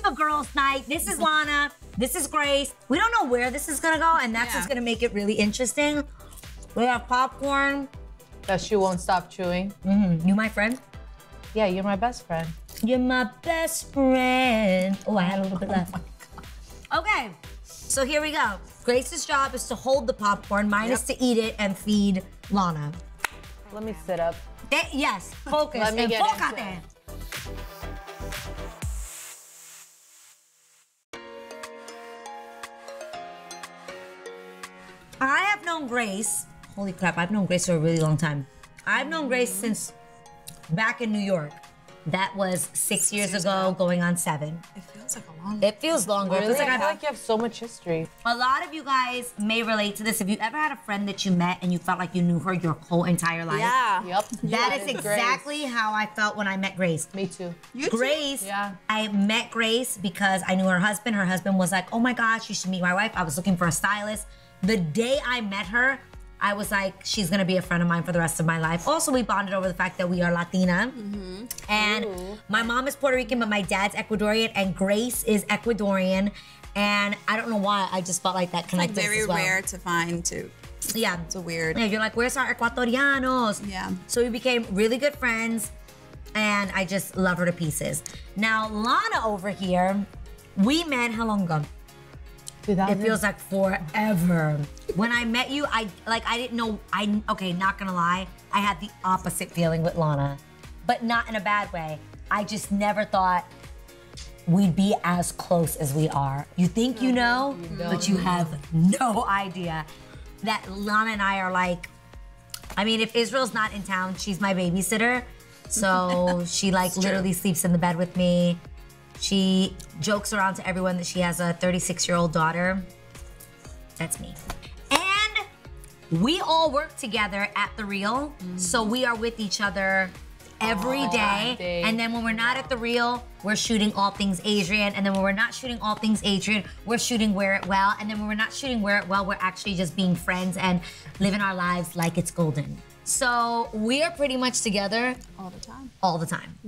a girls' night. This is Lana. This is Grace. We don't know where this is gonna go, and that's what's gonna make it really interesting. We have popcorn. That she won't stop chewing. You my friend? Yeah, you're my best friend. You're my best friend. Oh, I had a little bit left. Okay, so here we go. Grace's job is to hold the popcorn. Mine is to eat it and feed Lana. Let me sit up. Yes, focus. Let me get into it. I have known Grace. Holy crap, I've known Grace for a really long time. I've known Grace since back in New York. That was 6 years ago, going on 7. It feels like a long. It feels longer. Really? It feels like I feel like you have so much history. a lot of you guys may relate to this. If you ever had a friend that you met and you felt like you knew her your whole entire life. Yeah. Yep. That is exactly how I felt when I met Grace. Me too. Grace, Yeah. I met Grace because I knew her husband. Her husband was like, oh my gosh, you should meet my wife. I was looking for a stylist. The day I met her, I was like, she's gonna be a friend of mine for the rest of my life. Also, we bonded over the fact that we are Latina. And my mom is Puerto Rican, but my dad's Ecuadorian, and Grace is Ecuadorian. And I don't know why, I just felt like that connected Like very as well. rare to find too. Yeah. It's a weird. Yeah, you're like, where's our Ecuadorianos? Yeah. So we became really good friends, and I just love her to pieces. Now, Lana over here, we met how long ago? It feels like forever. When I met you, I didn't know, okay, not gonna lie, I had the opposite feeling with Lana, but not in a bad way. I just never thought we'd be as close as we are. You think you know, but you have no idea that Lana and I are like, I mean, if Israel's not in town, she's my babysitter. So she like literally sleeps in the bed with me. She jokes around to everyone that she has a 36-year-old daughter. That's me. And we all work together at The Real, so we are with each other every day. And then when we're not at The Real, we're shooting All Things Adrienne. And then when we're not shooting All Things Adrienne, we're shooting Wear It Well. And then when we're not shooting Wear It Well, we're actually just being friends and living our lives like it's golden. So we are pretty much together All the time. all the time.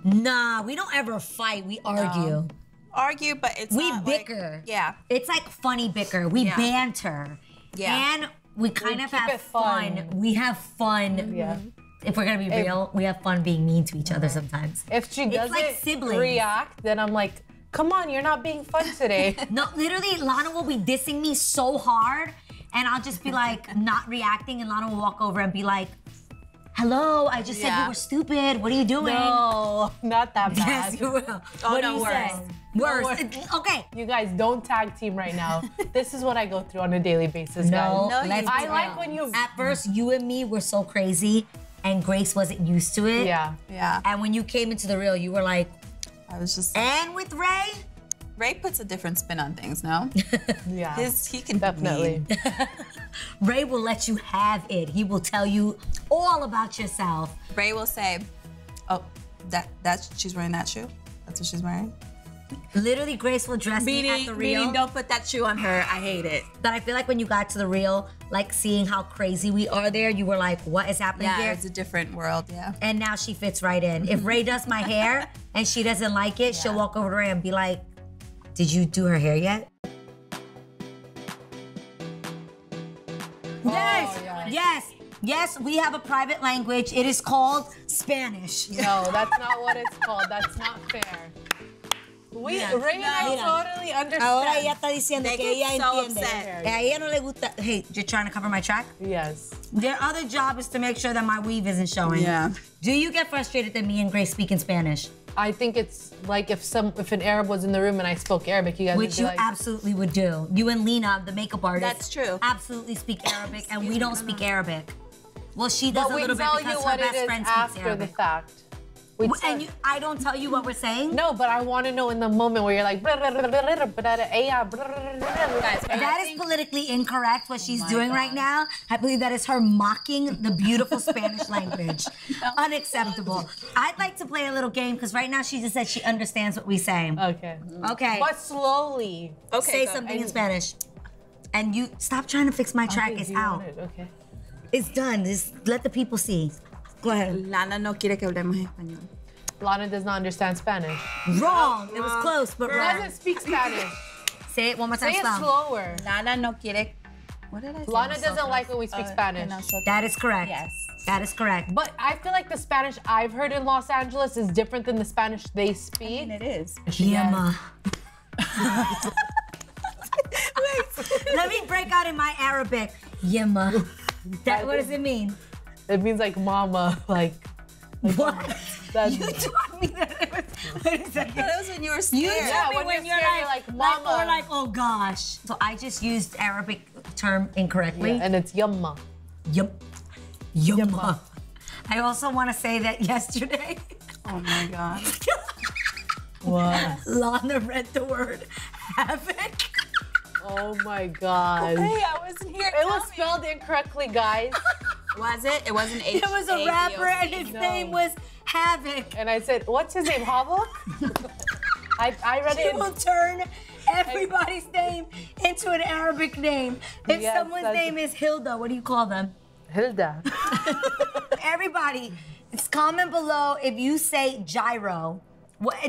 Nah, we don't ever fight. We argue. Argue, but it's We not bicker. Like, yeah. It's like funny bicker. We banter. Yeah. And we kind of keep have it fun. We have fun. Yeah. If we're gonna be real, we have fun being mean to each other sometimes. If she doesn't like siblings. react, then I'm like, come on, you're not being fun today. No, literally, Lana will be dissing me so hard, and I'll just be like not reacting, and Lana will walk over and be like, hello, I just said you were stupid. What are you doing? No, not that bad. Yes, you will. Oh, What no, do you worse. say? Worse. Okay. You guys don't tag team right now. This is what I go through on a daily basis, No, guys. let's I be like real. when you. At first, you and me were so crazy, and Grace wasn't used to it. Yeah. Yeah. And when you came into The Real, you were like, I was just. and with Ray? Ray puts a different spin on things, no? Yeah. He can Definitely. be mean. Ray will let you have it. He will tell you all about yourself. Ray will say, oh, that's she's wearing that shoe? That's what she's wearing? Literally, Grace will dress me at The Real. don't put that shoe on her. I hate it. But I feel like when you got to The Real, like seeing how crazy we are there, you were like, what is happening Yeah, here? it's a different world, yeah. And now she fits right in. If Ray does my hair and she doesn't like it, she'll walk over to Ray and be like, did you do her hair yet? Yes, yes, yes, we have a private language. It is called Spanish. No, that's not what it's called. That's not fair. Ray and I totally understand. Ahora ella está diciendo They que get ella so entiende. upset. A ella no le gusta. Hey, you're trying to cover my track? Yes. Their other job is to make sure that my weave isn't showing. Yeah. Do you get frustrated that me and Grace speak in Spanish? I think it's like if an Arab was in the room and I spoke Arabic, you guys would Which be you like, absolutely would do. You and Lena, the makeup artist. That's true. Absolutely speak Arabic, and we don't speak Arabic. Well, she does but a we little bit tell you because her what it best is friend speaks after the Arabic. fact. And I don't tell you what we're saying? No, but I want to know in the moment where you're like, That is politically incorrect, what she's doing right now. I believe that is her mocking the beautiful Spanish language. Unacceptable. I'd like to play a little game, because right now she just said she understands what we say. Okay. Okay. But slowly. Say something in Spanish. And you, stop trying to fix my track, it's out. Okay. It's done, just let the people see. Go ahead. Lana no quiere que hablemos español. Lana does not understand Spanish. Wrong. It was close, but She wrong. doesn't speak Spanish. Say it one more time. Say it slow. slower. Lana no quiere. What did I say? Lana doesn't like when we speak Spanish. That is correct. Yes. That is correct. But I feel like the Spanish I've heard in Los Angeles is different than the Spanish they speak. And it is. Yema. Let me break out in my Arabic. Yema. What does it mean? It means like mama, like What? that's, You taught me that. Wait a second. That was when you were scared. You Yeah, tell me when you're you're scared, like, mama. or like, oh gosh. So I just used Arabic term incorrectly. and it's yumma. Yum. Yumma. I also want to say that yesterday, Oh my God. What? Lana read the word havoc. Oh my god. Hey, I wasn't here. It was spelled incorrectly, guys. Was it? It wasn't H. It was a rapper and his name was Havoc. And I said, what's his name? Havok? I read She it. will turn everybody's name into an Arabic name. If Yes, someone's that's- name is Hilda, what do you call them? Hilda. Everybody, comment below if you say gyro.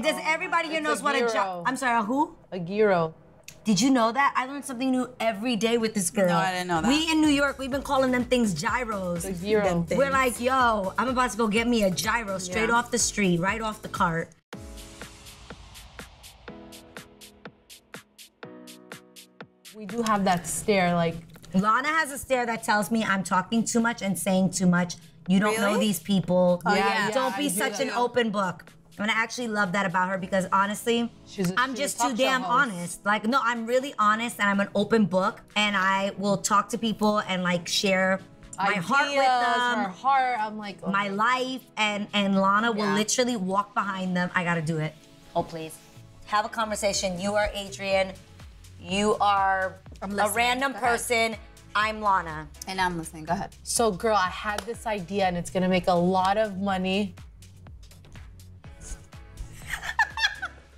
Does everybody here it's knows a what a gyro. gyro? I'm sorry, a who? A gyro. Did you know that? I learned something new every day with this girl. No, I didn't know that. We in New York, we've been calling them things gyros. A gyro. We're like, yo, I'm about to go get me a gyro straight Yeah. off the street, right off the cart. We do have that stare, like, Lana has a stare that tells me I'm talking too much and saying too much. You don't know Really? these people. yeah. Don't I be do such that. an open book. And I actually love that about her because honestly, I'm she's just a talk too show damn host. honest. Like, no, I'm really honest and I'm an open book and I will talk to people and like share my heart with her them, heart. I'm like, oh my life, and Lana will Yeah. literally walk behind them. I gotta do it. Oh, please. Have a conversation. You are Adrienne. You are I'm a listening. random Go ahead. person. I'm Lana. And I'm listening. Go ahead. So, girl, I had this idea and it's gonna make a lot of money.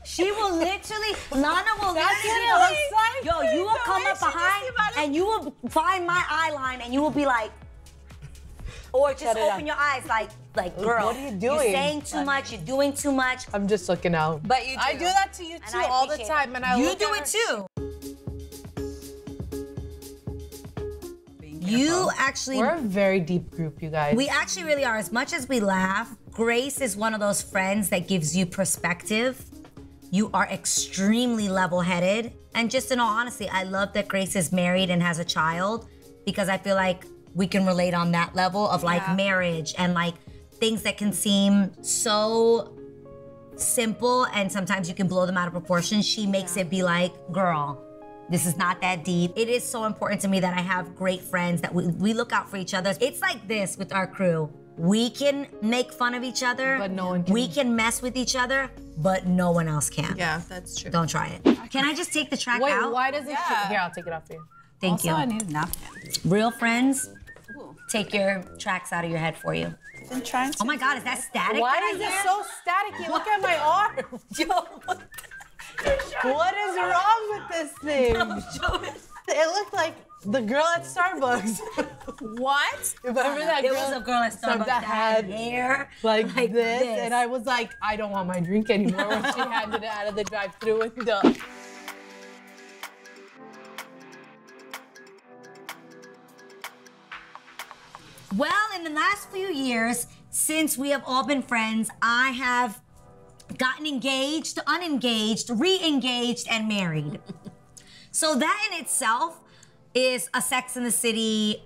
She will literally, Lana will That's literally, it, I'm excited. yo, you will The come way up she just behind about to- and you will find my eye line and you will be like, or just Shut it open up. your eyes like, girl, What are you you're doing? saying too much, you're doing too much. I'm just looking out. But you do. I do that to you too I all the appreciate time, it. and I You look do at it her- too. Being You careful. actually, We're a very deep group, you guys. we actually really are. As much as we laugh, Grace is one of those friends that gives you perspective. You are extremely level-headed. And just in all honesty, I love that Grace is married and has a child because I feel like we can relate on that level of like Yeah. marriage and like things that can seem so simple and sometimes you can blow them out of proportion. She makes it be like, girl, this is not that deep. It is so important to me that I have great friends that we look out for each other. It's like this with our crew. We can make fun of each other. But no one can. We can mess with each other, but no one else can. Yeah, that's true. Don't try it. Can I just take the track Wait, out? why does it? Yeah. Here, I'll take it off for you. Thank Also, I you. need a napkin. Real friends, Ooh. take your tracks out of your head for you. Been trying to. Oh my God, is that static? Why that I is it hear? so staticky? Look at my arm. What is wrong with this thing? It looked like the girl at Starbucks. What? Remember that There girl? was a girl at Starbucks that had hair like this, and I was like, I don't want my drink anymore when she handed it out of the drive-thru window. Well, in the last few years, since we have all been friends, I have gotten engaged, unengaged, re-engaged, and married. So that in itself is a Sex and the City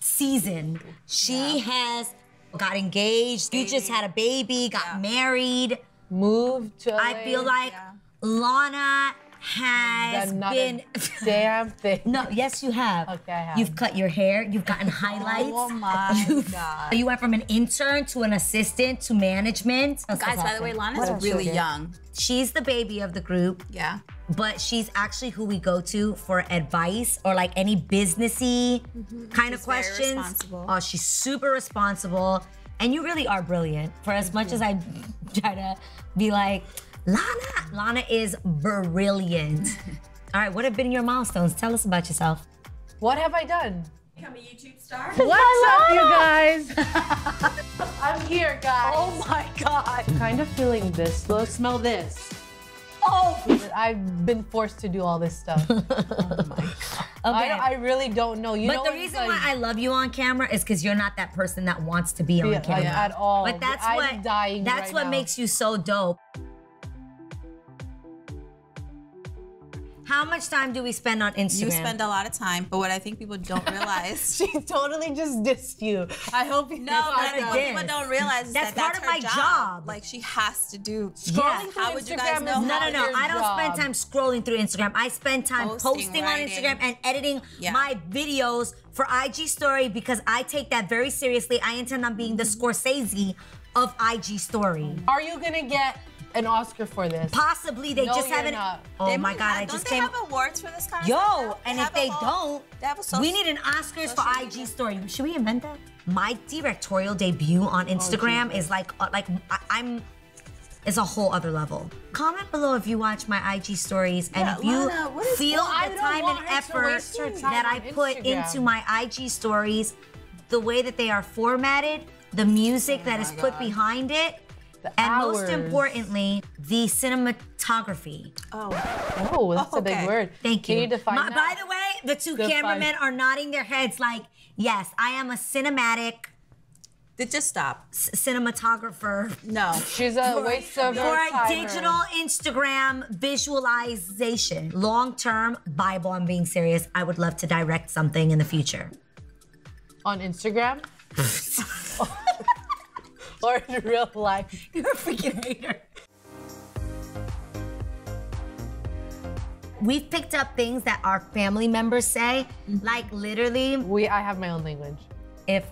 season. She has got engaged, you just had a baby, got married. Moved to I feel like yeah. Lana has Done not been... a damn thing. No, yes, you have. Okay, I have. You've cut your hair. You've gotten highlights. Oh my You've- God. You went from an intern to an assistant to management. Guys, by the way, Lana's What else really you did? young. She's the baby of the group, Yeah. but she's actually who we go to for advice or like any businessy kind of She's very questions. responsible. Oh, she's super responsible. And you really are brilliant. For as much as I try to be like, Lana is brilliant. All right, what have been your milestones? Tell us about yourself. What have I done? Become a YouTube star? What's up, you guys? I'm here, guys. Oh my God. I'm kind of feeling this look. Smell this. Oh. I've been forced to do all this stuff. Oh my God. Okay. I really don't know. You know But the reason why I love you on camera is because you're not that person that wants to be on camera. at all. But that's I'm dying that's right what now. makes you so dope. How much time do we spend on Instagram? You spend a lot of time, but what I think people don't realize. She totally just dissed you. I hope you No, but a what diss. people don't realize is That's that part that's of her my job. Like she has to do. Yeah. How would you guys Instagram know? is No, how no, no. your I don't spend job. time scrolling through Instagram. I spend time posting on writing. Instagram and editing Yeah. my videos for IG story because I take that very seriously. I intend on being the Scorsese of IG story. Are you gonna get an Oscar for this? Possibly they No, just you're haven't. not. Oh They my might God! have- I don't just they came. have awards for this kind of Yo, stuff? and if they don't, they have a we need an Oscars for social IG media. story. Should we invent that? My directorial debut on Instagram is like I'm. It's a whole other level. Comment below if you watch my IG stories and Yeah, if you Lana, what is feel I the don't time want and her to effort waste her time that I on put Instagram. into my IG stories, the way that they are formatted, the music that is put behind it, and most hours. importantly, the cinematography. Oh. Oh, that's a Okay. big word. Thank you. Can you define that? By the way, the two cameramen are nodding their heads like, yes, I am a cinematic Just stop. cinematographer. No. She's a waste of For her a time. digital Instagram visualization. Long term, Bible, I'm being serious. I would love to direct something in the future. On Instagram? Or in real life? You're a freaking hater. We've picked up things that our family members say, like literally, I have my own language.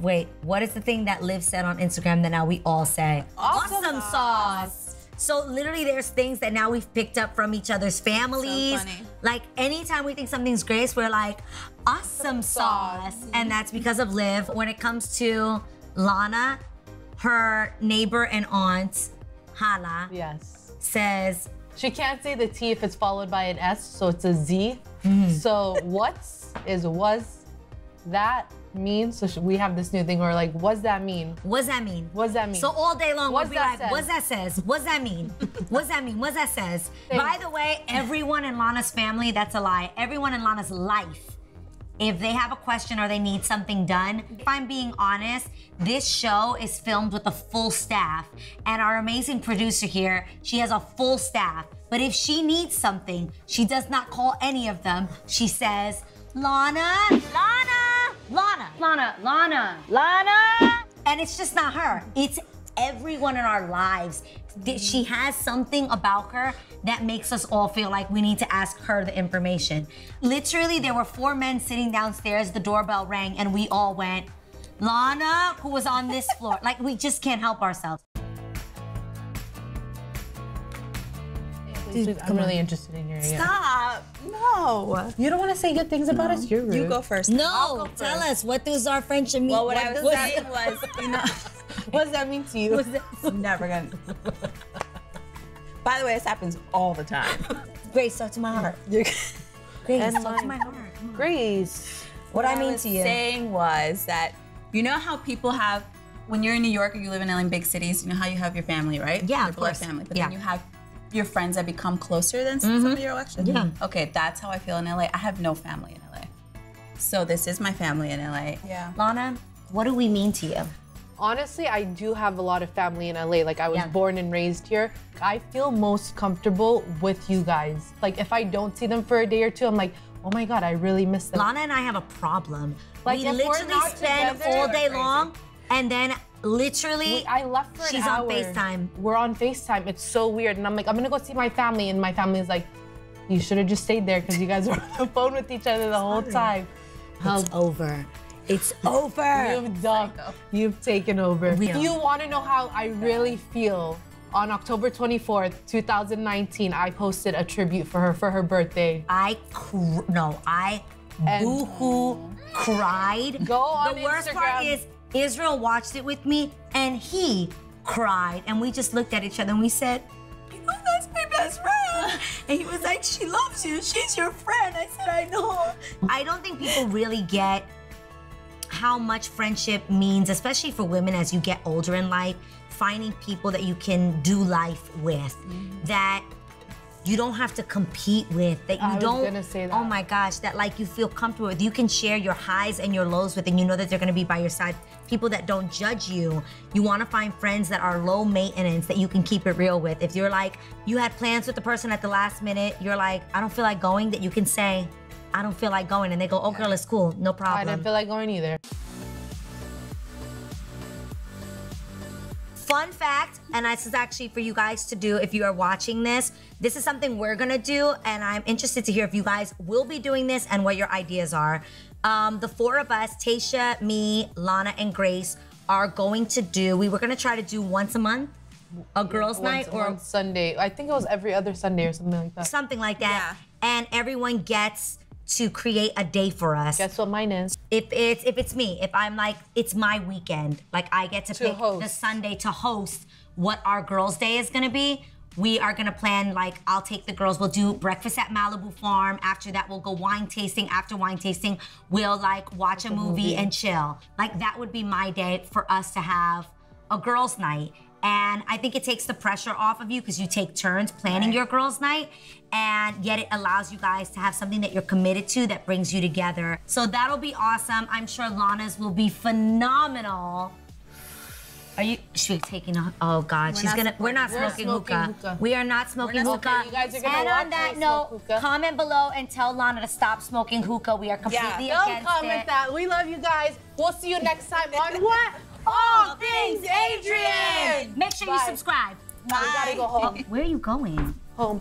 wait, what is the thing that Liv said on Instagram that now we all say? Awesome sauce. So literally there's things that now we've picked up from each other's families. So funny. Like anytime we think something's great, we're like, awesome sauce. And that's because of Liv. When it comes to Lana, her neighbor and aunt, Hala, Yes. says, She can't say the T if it's followed by an S, so it's a Z. So what's is was that mean? So we have this new thing where like, what's that mean? what's that mean? What's that mean? So all day long, What's we'll be that like, says? what's that says? What's that mean? What's that mean? What's that says? By the way, everyone in Lana's family, that's a lie. Everyone in Lana's life, if they have a question or they need something done, if I'm being honest, this show is filmed with a full staff. And our amazing producer here, she has a full staff. But if she needs something, she does not call any of them. She says, Lana, Lana, Lana, Lana, Lana, Lana. And it's just not her. It's everyone in our lives. She has something about her that makes us all feel like we need to ask her the information. Literally, there were 4 men sitting downstairs, the doorbell rang, and we all went, Lana, who was on this floor. Like, we just can't help ourselves. Dude, I'm really interested in your Stop. No. You don't want to say good things about us? You're rude. You go first. I'll No, go tell first. us, what does our friendship mean? Well, what I was does saying was, you know, What does that mean to you? never gonna. By the way, this happens all the time. Grace, talk to my heart. Grace, talk to my heart. Come on. Grace. What I mean was to you. saying was that, you know how people have, when you're in New York or you live in big cities, you know how you have your family, right? Yeah, your of blood course. family. But Yeah. then you have your friends that become closer than some of your elections. Yeah. Okay, that's how I feel in LA. I have no family in LA. So this is my family in LA. Yeah. Lana, what do we mean to you? Honestly, I do have a lot of family in LA. Like, I was Yeah. born and raised here. I feel most comfortable with you guys. Like, if I don't see them for a day or two, I'm like, oh my God, I really miss them. Lana and I have a problem. Like, we if we're literally not spend together- all day Crazy. long, and then literally, I left for an she's hour. on FaceTime. We're on FaceTime. It's so weird. And I'm like, I'm gonna go see my family. And my family's like, you should have just stayed there because you guys were on the phone with each other the whole time. It's over. It's over. You've done. You've taken over. We If know. you want to know how I really feel, on October 24th, 2019, I posted a tribute for her birthday. I And- boo-hoo cried. Go on The worst part Instagram. is Israel watched it with me and he cried. And we just looked at each other and we said, you know, that's my best friend. And he was like, she loves you. She's your friend. I said, I know. I don't think people really get how much friendship means, especially for women as you get older in life, finding people that you can do life with, that you don't have to compete with, that you don't, gonna say that. oh my gosh, that like you feel comfortable with. You can share your highs and your lows with, and you know that they're gonna be by your side. People that don't judge you. You wanna find friends that are low maintenance, that you can keep it real with. If you're like, you had plans with the person at the last minute, you're like, I don't feel like going, that you can say, I don't feel like going, and they go, oh girl, it's cool, no problem. I didn't feel like going either. Fun fact, and this is actually for you guys to do if you are watching this. This is something we're gonna do, and I'm interested to hear if you guys will be doing this and what your ideas are. The four of us, Tayshia, me, Lana, and Grace, are going to do, we were gonna try to do once a month, a girls' night, or one Sunday. I think it was every other Sunday or something like that. something like that. Yeah. And everyone gets to create a day for us. Guess what mine is? If it's me, if I'm like, it's my weekend, like I get to pick host. the Sunday to host what our girls' day is gonna be. We are gonna plan, like, I'll take the girls, we'll do breakfast at Malibu Farm. After that, we'll go wine tasting. After wine tasting, we'll like watch a movie and chill. Like that would be my day for us to have a girls' night. And I think it takes the pressure off of you because you take turns planning your girls' night, and yet it allows you guys to have something that you're committed to that brings you together. So that'll be awesome. I'm sure Lana's will be phenomenal. Are you, she's taking a, oh God, we're not smoking hookah. We are not smoking hookah. You guys are gonna and watch on that me note, smoke hookah. comment below and tell Lana to stop smoking hookah. We are completely against Don't comment it. that. We love you guys. We'll see you next time on what? All Things Adrienne. Make sure you Bye. subscribe. We gotta go home. Where are you going? Home.